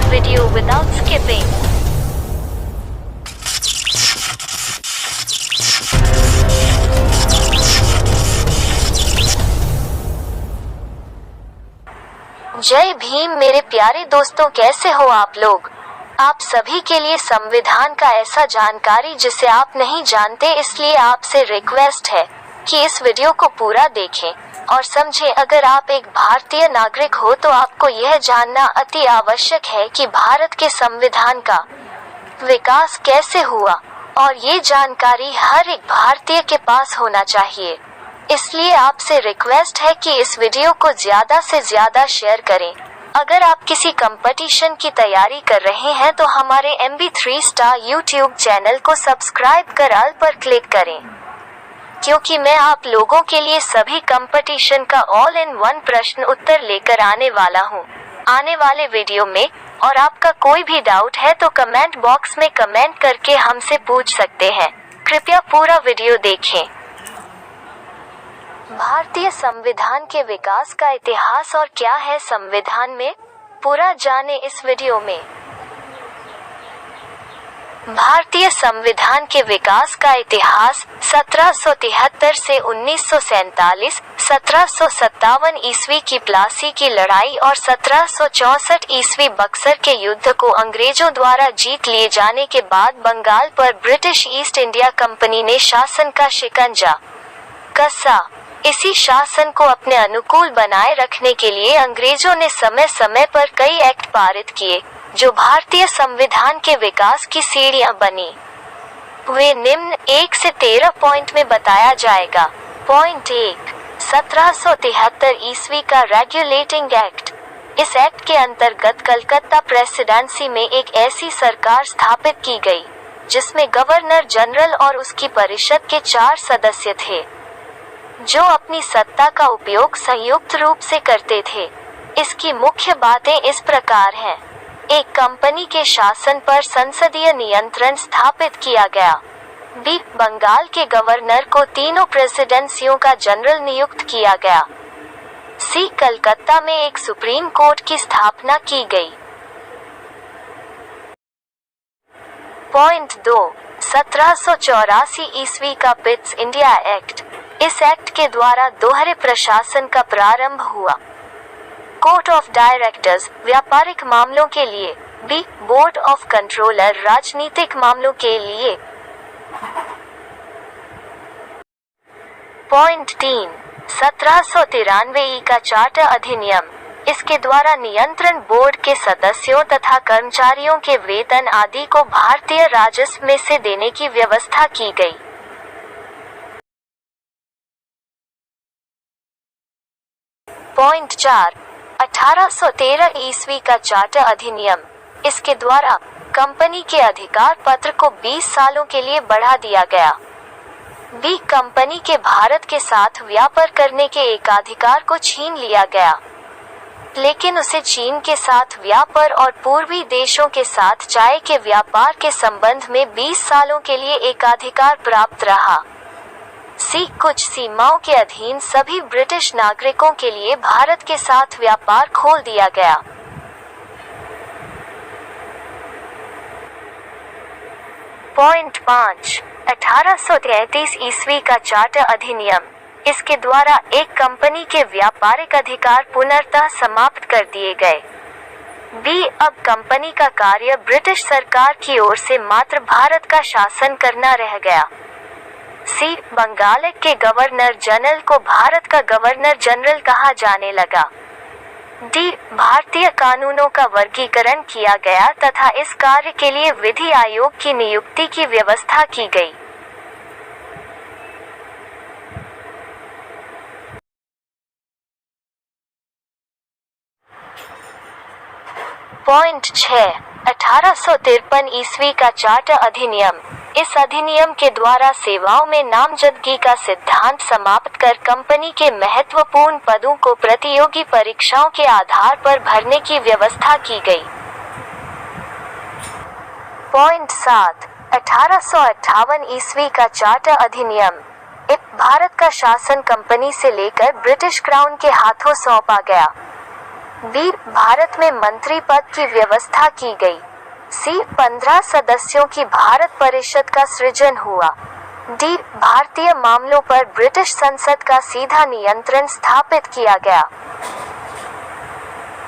video without skipping. जय भीम मेरे प्यारे दोस्तों, कैसे हो आप लोग। आप सभी के लिए संविधान का ऐसा जानकारी जिसे आप नहीं जानते, इसलिए आपसे रिक्वेस्ट है कि इस वीडियो को पूरा देखें और समझें। अगर आप एक भारतीय नागरिक हो तो आपको यह जानना अति आवश्यक है कि भारत के संविधान का विकास कैसे हुआ, और ये जानकारी हर एक भारतीय के पास होना चाहिए। इसलिए आपसे रिक्वेस्ट है कि इस वीडियो को ज्यादा से ज्यादा शेयर करें। अगर आप किसी कंपटीशन की तैयारी कर रहे हैं तो हमारे MB3 स्टार यूट्यूब चैनल को सब्सक्राइब कर ऑल पर क्लिक करें, क्योंकि मैं आप लोगों के लिए सभी कंपटीशन का ऑल इन वन प्रश्न उत्तर लेकर आने वाला हूं आने वाले वीडियो में। और आपका कोई भी डाउट है तो कमेंट बॉक्स में कमेंट करके हमसे पूछ सकते हैं। कृपया पूरा वीडियो देखें। भारतीय संविधान के विकास का इतिहास और क्या है संविधान में, पूरा जाने इस वीडियो में। भारतीय संविधान के विकास का इतिहास 1773 से 1947, 1757 ईस्वी की प्लासी की लड़ाई और 1764 ईस्वी बक्सर के युद्ध को अंग्रेजों द्वारा जीत लिए जाने के बाद बंगाल पर ब्रिटिश ईस्ट इंडिया कंपनी ने शासन का शिकंजा कसा। इसी शासन को अपने अनुकूल बनाए रखने के लिए अंग्रेजों ने समय समय पर कई एक्ट पारित किए, जो भारतीय संविधान के विकास की सीढ़ियां बनी। वे निम्न 1 से 13 पॉइंट में बताया जाएगा। पॉइंट 1, 1773 ईस्वी का रेगुलेटिंग एक्ट। इस एक्ट के अंतर्गत कलकत्ता प्रेसिडेंसी में एक ऐसी सरकार स्थापित की गई जिसमें गवर्नर जनरल और उसकी परिषद के 4 सदस्य थे, जो अपनी सत्ता का उपयोग संयुक्त रूप से करते थे। इसकी मुख्य बातें इस प्रकार हैं। एक, कंपनी के शासन पर संसदीय नियंत्रण स्थापित किया गया। बी, बंगाल के गवर्नर को तीनों प्रेसिडेंसियों का जनरल नियुक्त किया गया। सी, कलकत्ता में एक सुप्रीम कोर्ट की स्थापना की गई। पॉइंट 2, 1784 ईस्वी का पिट्स इंडिया एक्ट। इस एक्ट के द्वारा दोहरे प्रशासन का प्रारंभ हुआ। कोर्ट ऑफ डायरेक्टर्स व्यापारिक मामलों के लिए। बी, बोर्ड ऑफ कंट्रोलर राजनीतिक मामलों के लिए। पॉइंट 3, 1793 का चार्टर अधिनियम। इसके द्वारा नियंत्रण बोर्ड के सदस्यों तथा कर्मचारियों के वेतन आदि को भारतीय राजस्व में से देने की व्यवस्था की गई। पॉइंट 4, 1813 ईस्वी का चार्टर अधिनियम। इसके द्वारा कंपनी के अधिकार पत्र को 20 सालों के लिए बढ़ा दिया गया। बी, कंपनी के भारत के साथ व्यापार करने के एकाधिकार को छीन लिया गया, लेकिन उसे चीन के साथ व्यापार और पूर्वी देशों के साथ चाय के व्यापार के संबंध में 20 सालों के लिए एकाधिकार प्राप्त रहा। सी, कुछ सीमाओं के अधीन सभी ब्रिटिश नागरिकों के लिए भारत के साथ व्यापार खोल दिया गया। पॉइंट 5, 1833 ईस्वी का चार्टर अधिनियम। इसके द्वारा एक कंपनी के व्यापारिक अधिकार पुनर्तः समाप्त कर दिए गए। बी, अब कंपनी का कार्य ब्रिटिश सरकार की ओर से मात्र भारत का शासन करना रह गया। सी, बंगाल के गवर्नर जनरल को भारत का गवर्नर जनरल कहा जाने लगा। डी, भारतीय कानूनों का वर्गीकरण किया गया तथा इस कार्य के लिए विधि आयोग की नियुक्ति की व्यवस्था की गई। पॉइंट 6, 1853 ईस्वी का चार्टर अधिनियम। इस अधिनियम के द्वारा सेवाओं में नामजदगी का सिद्धांत समाप्त कर कंपनी के महत्वपूर्ण पदों को प्रतियोगी परीक्षाओं के आधार पर भरने की व्यवस्था की गई। पॉइंट 7, 1858 ईस्वी का चार्टर अधिनियम। भारत का शासन कंपनी से लेकर ब्रिटिश क्राउन के हाथों सौंपा गया। बी. भारत में मंत्री पद की व्यवस्था की गई. सी. 15 सदस्यों की भारत परिषद का सृजन हुआ. डी. भारतीय मामलों पर ब्रिटिश संसद का सीधा नियंत्रण स्थापित किया गया.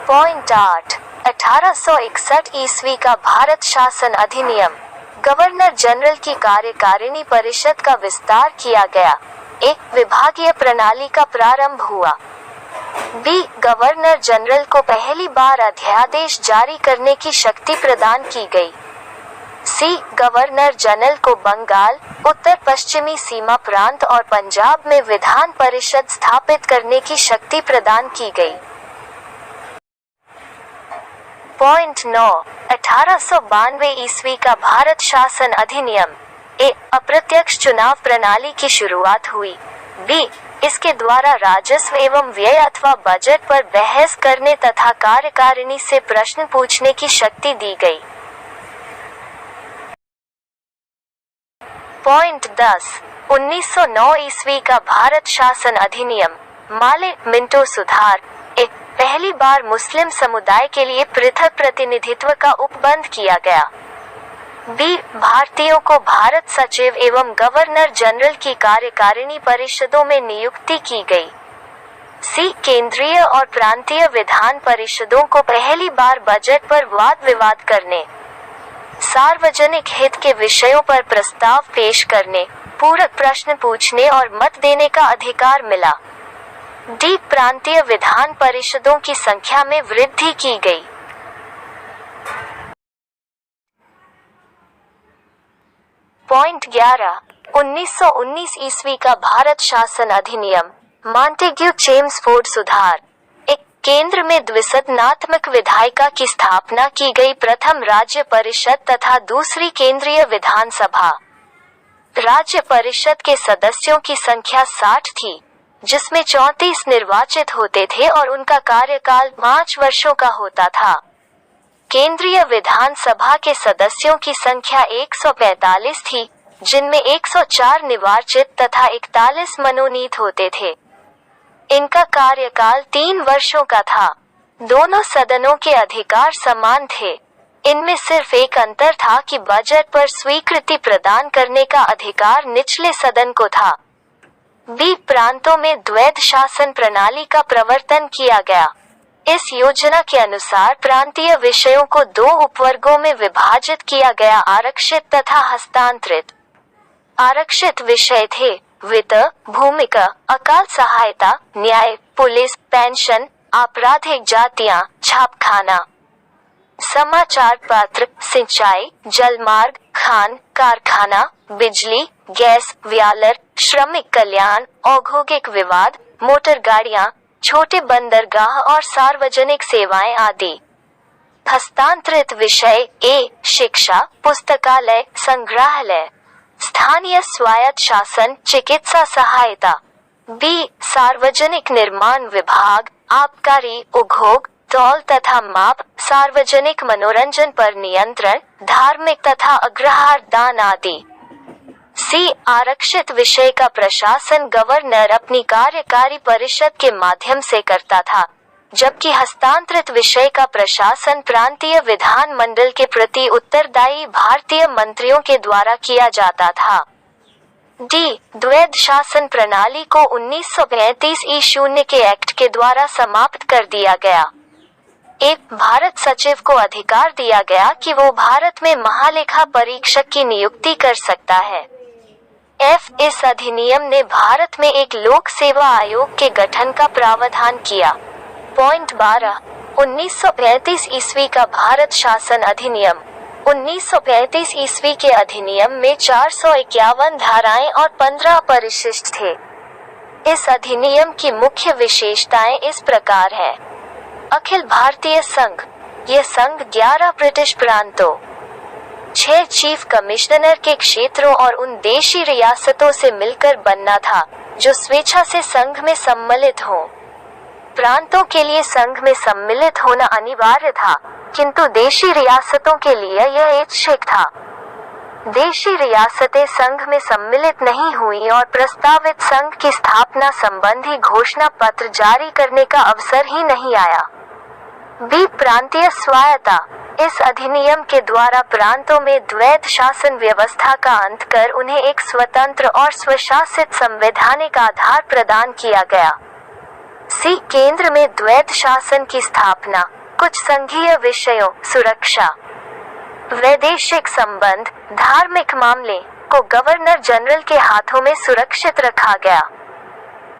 पॉइंट 8. 1861 ईस्वी का भारत शासन अधिनियम. गवर्नर जनरल की कार्यकारिणी परिषद का विस्तार किया गया. ए. विभागीय प्रणाली का प्रारंभ हुआ. बी. गवर्नर जनरल को पहली बार अध्यादेश जारी करने की शक्ति प्रदान की गई. सी. गवर्नर जनरल को बंगाल, उत्तर पश्चिमी सीमा प्रांत और पंजाब में विधान परिषद स्थापित करने की शक्ति प्रदान की गई. पॉइंट 9. 1892 ईस्वी का भारत शासन अधिनियम. ए. अप्रत्यक्ष चुनाव प्रणाली की शुरुआत हुई. बी. इसके द्वारा राजस्व एवं व्यय अथवा बजट पर बहस करने तथा कार्यकारिणी से प्रश्न पूछने की शक्ति दी गई. पॉइंट 10. 1909 ईस्वी का भारत शासन अधिनियम. माले मिंटो सुधार. ए. पहली बार मुस्लिम समुदाय के लिए पृथक प्रतिनिधित्व का उपबंध किया गया. बी. भारतीयों को भारत सचिव एवं गवर्नर जनरल की कार्यकारिणी परिषदों में नियुक्ति की गई. सी. केंद्रीय और प्रांतीय विधान परिषदों को पहली बार बजट पर वाद विवाद करने, सार्वजनिक हित के विषयों पर प्रस्ताव पेश करने, पूरक प्रश्न पूछने और मत देने का अधिकार मिला. डी. प्रांतीय विधान परिषदों की संख्या में वृद्धि की गई. पॉइंट 11. 1919 ईस्वी का भारत शासन अधिनियम. मॉन्टेग्यू चेम्सफोर्ड सुधार. एक. केंद्र में द्विसदनात्मक विधायिका की स्थापना की गई. प्रथम राज्य परिषद तथा दूसरी केंद्रीय विधानसभा. राज्य परिषद के सदस्यों की संख्या 60 थी, जिसमें 34 निर्वाचित होते थे और उनका कार्यकाल 5 वर्षों का होता था. केंद्रीय विधानसभा के सदस्यों की संख्या 145 थी, जिनमें 104 निर्वाचित तथा 41 मनोनीत होते थे. इनका कार्यकाल 3 वर्षों का था. दोनों सदनों के अधिकार समान थे. इनमें सिर्फ एक अंतर था कि बजट पर स्वीकृति प्रदान करने का अधिकार निचले सदन को था. बी. प्रांतों में द्वैध शासन प्रणाली का प्रवर्तन किया गया. इस योजना के अनुसार प्रांतीय विषयों को 2 उपवर्गों में विभाजित किया गया: आरक्षित तथा हस्तांतरित. आरक्षित विषय थे वित्त, भूमिक, अकाल सहायता, न्याय, पुलिस, पेंशन, आपराधिक जातियां, छापखाना, समाचार पत्र, सिंचाई, जलमार्ग, खान, कारखाना, बिजली, गैस, व्यालर, श्रमिक कल्याण, औद्योगिक विवाद, मोटर गाड़ियां, छोटे बंदरगाह और सार्वजनिक सेवाएं आदि. हस्तांतरित विषय. ए. शिक्षा, पुस्तकालय, संग्रहालय, स्थानीय स्वायत्त शासन, चिकित्सा सहायता. बी. सार्वजनिक निर्माण विभाग, आबकारी, उद्योग, तौल तथा माप, सार्वजनिक मनोरंजन पर नियंत्रण, धार्मिक तथा अग्रहार दान आदि. सी. आरक्षित विषय का प्रशासन गवर्नर अपनी कार्यकारी परिषद के माध्यम से करता था, जबकि हस्तांतरित विषय का प्रशासन प्रांतीय विधान मंडल के प्रति उत्तरदायी भारतीय मंत्रियों के द्वारा किया जाता था. डी. द्वैध शासन प्रणाली को 1935 ई-0 के एक्ट के द्वारा समाप्त कर दिया गया. एक. भारत सचिव को अधिकार दिया गया कि वो भारत में महालेखा परीक्षक की नियुक्ति कर सकता है. एफ. इस अधिनियम ने भारत में एक लोक सेवा आयोग के गठन का प्रावधान किया. पॉइंट 12. 1935 ईस्वी का भारत शासन अधिनियम. 1935 ईस्वी के अधिनियम में 451 धाराएं और 15 परिशिष्ट थे. इस अधिनियम की मुख्य विशेषताएं इस प्रकार है. अखिल भारतीय संघ. यह संघ 11 ब्रिटिश प्रांतों, 6 चीफ कमिश्नर के क्षेत्रों और उन देशी रियासतों से मिलकर बनना था जो स्वेच्छा से संघ में सम्मिलित हों. प्रांतों के लिए संघ में सम्मिलित होना अनिवार्य था, किंतु देशी रियासतों के लिए यह ऐच्छिक था. देशी रियासतें संघ में सम्मिलित नहीं हुई और प्रस्तावित संघ की स्थापना संबंधी घोषणा पत्र जारी करने का अवसर ही नहीं आया. बी प्रांतीय स्वायत्ता। इस अधिनियम के द्वारा प्रांतों में द्वैध शासन व्यवस्था का अंत कर उन्हें एक स्वतंत्र और स्वशासित संवैधानिक आधार प्रदान किया गया। सी केंद्र में द्वैध शासन की स्थापना। कुछ संघीय विषयों, सुरक्षा, वैदेशिक संबंध, धार्मिक मामले को गवर्नर जनरल के हाथों में सुरक्षित रखा गया।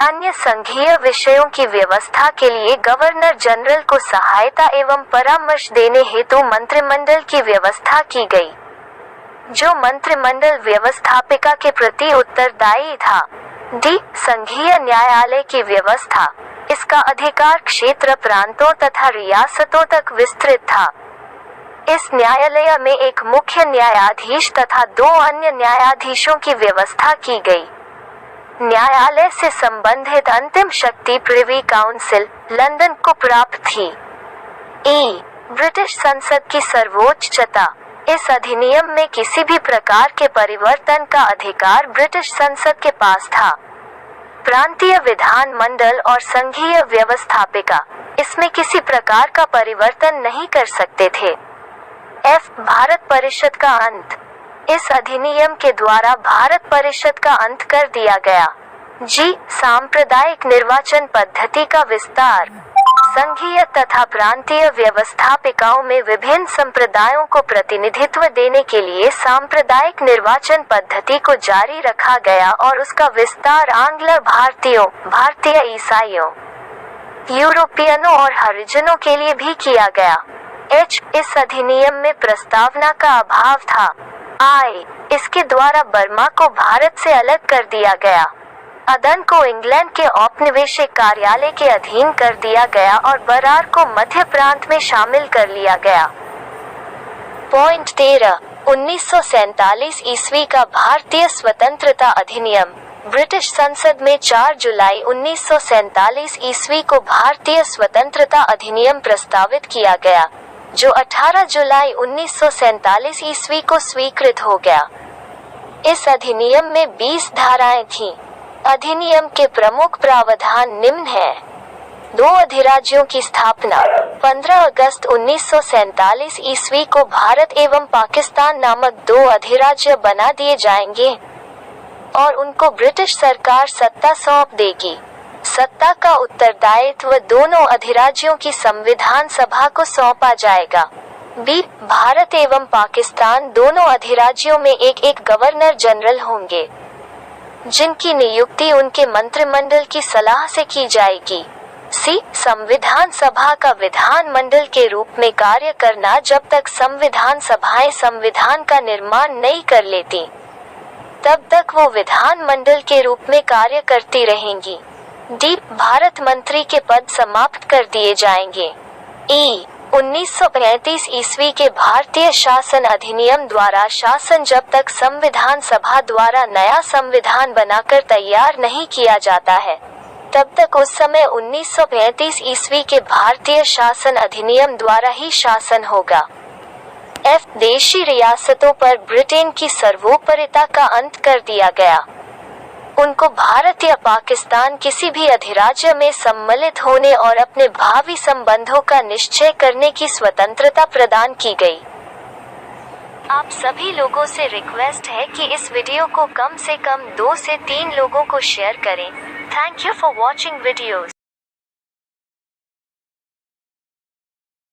अन्य संघीय विषयों की व्यवस्था के लिए गवर्नर जनरल को सहायता एवं परामर्श देने हेतु मंत्रिमंडल की व्यवस्था की गई, जो मंत्रिमंडल व्यवस्थापिका के प्रति उत्तरदायी था। डी संघीय न्यायालय की व्यवस्था। इसका अधिकार क्षेत्र प्रांतों तथा रियासतों तक विस्तृत था। इस न्यायालय में एक मुख्य न्यायाधीश तथा 2 अन्य न्यायाधीशों की व्यवस्था की गई। न्यायालय से संबंधित अंतिम शक्ति प्रिवी काउंसिल, लंदन को प्राप्त थी। ई ब्रिटिश संसद की सर्वोच्चता। इस अधिनियम में किसी भी प्रकार के परिवर्तन का अधिकार ब्रिटिश संसद के पास था। प्रांतीय विधान मंडल और संघीय व्यवस्थापिका इसमें किसी प्रकार का परिवर्तन नहीं कर सकते थे। एफ भारत परिषद का अंत। इस अधिनियम के द्वारा भारत परिषद का अंत कर दिया गया। जी सांप्रदायिक निर्वाचन पद्धति का विस्तार। संघीय तथा प्रांतीय व्यवस्थापिकाओं में विभिन्न संप्रदायों को प्रतिनिधित्व देने के लिए सांप्रदायिक निर्वाचन पद्धति को जारी रखा गया और उसका विस्तार आंग्ल भारतीयों, भारतीय ईसाइयों, यूरोपियनों और हरिजनों के लिए भी किया गया। एच इस अधिनियम में प्रस्तावना का अभाव था। आई इसके द्वारा बर्मा को भारत से अलग कर दिया गया। अदन को इंग्लैंड के औपनिवेशिक कार्यालय के अधीन कर दिया गया और बरार को मध्य प्रांत में शामिल कर लिया गया। पॉइंट 13 1947 ईस्वी का भारतीय स्वतंत्रता अधिनियम। ब्रिटिश संसद में 4 जुलाई 1947 ईस्वी को भारतीय स्वतंत्रता अधिनियम प्रस्तावित किया गया, जो 18 जुलाई 1947 ईस्वी को स्वीकृत हो गया। इस अधिनियम में 20 धाराएं थीं। अधिनियम के प्रमुख प्रावधान निम्न हैं। 2 अधिराज्यों की स्थापना। 15 अगस्त 1947 ईस्वी को भारत एवं पाकिस्तान नामक 2 अधिराज्य बना दिए जाएंगे और उनको ब्रिटिश सरकार सत्ता सौंप देगी। सत्ता का उत्तरदायित्व दोनों अधिराज्यों की संविधान सभा को सौंपा जाएगा। बी भारत एवं पाकिस्तान दोनों अधिराज्यों में एक गवर्नर जनरल होंगे, जिनकी नियुक्ति उनके मंत्रिमंडल की सलाह से की जाएगी। सी संविधान सभा का विधान मंडल के रूप में कार्य करना जब तक संविधान सभाएं संविधान का निर्माण नहीं कर लेती, तब तक वो विधान मंडल के रूप में कार्य करती रहेंगी। डी भारत मंत्री के पद समाप्त कर दिए जाएंगे। ई 1935 ईस्वी के भारतीय शासन अधिनियम द्वारा शासन जब तक संविधान सभा द्वारा नया संविधान बनाकर तैयार नहीं किया जाता है, तब तक उस समय 1935 ईस्वी के भारतीय शासन अधिनियम द्वारा ही शासन होगा। एफ देशी रियासतों पर ब्रिटेन की सर्वोपरिता का अंत कर दिया गया। उनको भारत या पाकिस्तान किसी भी अधिराज्य में सम्मिलित होने और अपने भावी संबंधों का निश्चय करने की स्वतंत्रता प्रदान की गई। आप सभी लोगों से रिक्वेस्ट है कि इस वीडियो को कम से कम 2 से 3 लोगों को शेयर करें। Thank you for watching videos.